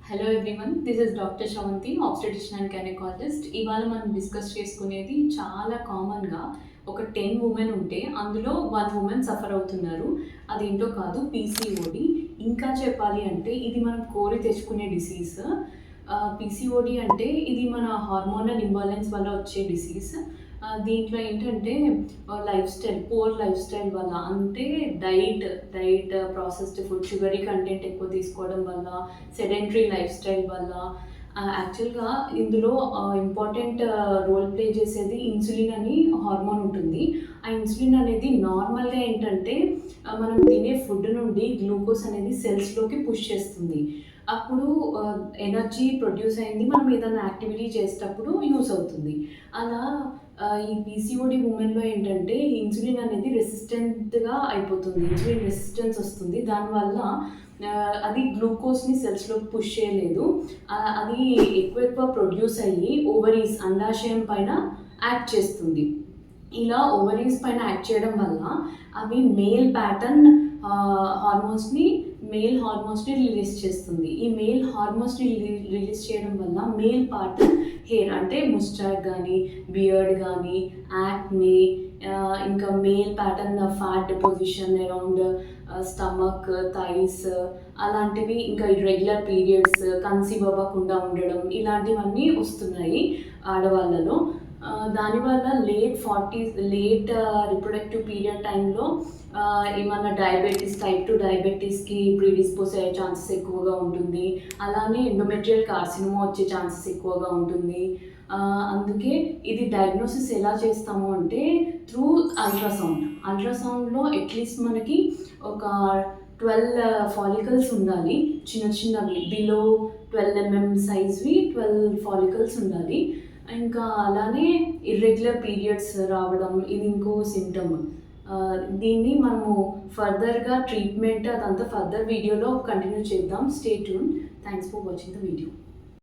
Hello everyone, this is doctor Sravanthi, obstetrician and gynaecologist. ఇవాళ మనం discuss చేసుకునేది చాలా కామన్గా ఒక 10 ఉమెన్ ఉంటే అందులో 1 ఉమెన్ సఫర్ అవుతున్నారు. అదేంటో కాదు, పీసీఓడి. ఇంకా చెప్పాలి అంటే ఇది మనం కోరి తెచ్చుకునే డిసీజ్. పీసీఓడి అంటే ఇది మన హార్మోనల్ ఇంబాలెన్స్ వల్ల వచ్చే డిసీజ్. దీంట్లో ఏంటంటే పూర్ లైఫ్ స్టైల్ వల్ల, అంటే diet processed food, sugary content ఎక్కువ తీసుకోవడం వల్ల, సెడెంటరీ లైఫ్ స్టైల్ వల్ల. యాక్చువల్గా ఇందులో ఇంపార్టెంట్ రోల్ ప్లే చేసేది ఇన్సులిన్ అని హార్మోన్ ఉంటుంది. ఆ ఇన్సులిన్ అనేది నార్మల్గా ఏంటంటే మనం తినే ఫుడ్ నుండి గ్లూకోజ్ అనేది సెల్స్లోకి పుష్ చేస్తుంది. అప్పుడు ఎనర్జీ ప్రొడ్యూస్ అయింది మనం ఏదైనా యాక్టివిటీ చేసేటప్పుడు యూస్ అవుతుంది. అలా ఈ పీసీఓడి ఉమెన్లో ఏంటంటే ఇన్సులిన్ అనేది రెసిస్టెంట్గా అయిపోతుంది, ఇన్సులిన్ రెసిస్టెన్స్ వస్తుంది. దానివల్ల అది గ్లూకోజ్ని సెల్స్లోకి పుష్ చేయలేదు. అది ఎక్కువ ప్రొడ్యూస్ అయ్యి ఓవరీస్, అండాశయం పైన యాక్ట్ చేస్తుంది. ఇలా ఓవరీస్ పైన యాక్ట్ చేయడం వల్ల అవి మేల్ హార్మోన్స్ని రిలీజ్ చేస్తుంది. ఈ మేల్ హార్మోన్స్ని రిలీజ్ చేయడం వల్ల మేల్ పార్ట్ హెయిర్, అంటే ముస్టాక్ కానీ, బియర్డ్ కానీ, యాక్నే, ఇంకా male pattern fat deposition around stomach, thighs, అలాంటివి, ఇంకా ఇర్రెగ్యులర్ పీరియడ్స్, కన్సీవ్ అవ్వకుండా ఉండడం, ఇలాంటివన్నీ వస్తున్నాయి ఆడవాళ్ళలో. దానివల్ల లేట్ రిప్రొడక్టివ్ పీరియడ్ టైంలో ఏమన్నా టైప్ 2 డయాబెటీస్కి ప్రీడిస్పోజ్ అయ్యే ఛాన్సెస్ ఎక్కువగా ఉంటుంది. అలానే ఎండోమెట్రియల్ కార్సినోమా వచ్చే ఛాన్సెస్ ఎక్కువగా ఉంటుంది. అందుకే ఇది డయాగ్నోసిస్ ఎలా చేస్తాము అంటే త్రూ అల్ట్రాసౌండ్లో అట్లీస్ట్ మనకి ఒక 12 ఫాలికల్స్ ఉండాలి. చిన్నవి బిలో 12 mm సైజ్వి 12 ఫాలికల్స్ ఉండాలి. ఇంకా అలానే ఇర్రెగ్యులర్ పీరియడ్స్ రావడం, ఇది ఇంకో సిమ్టమ్. దీన్ని మనము ఫర్దర్గా ట్రీట్మెంట్ అదంతా ఫర్దర్ వీడియోలో కంటిన్యూ చేద్దాం. Stay tune. Thanks for watching the video.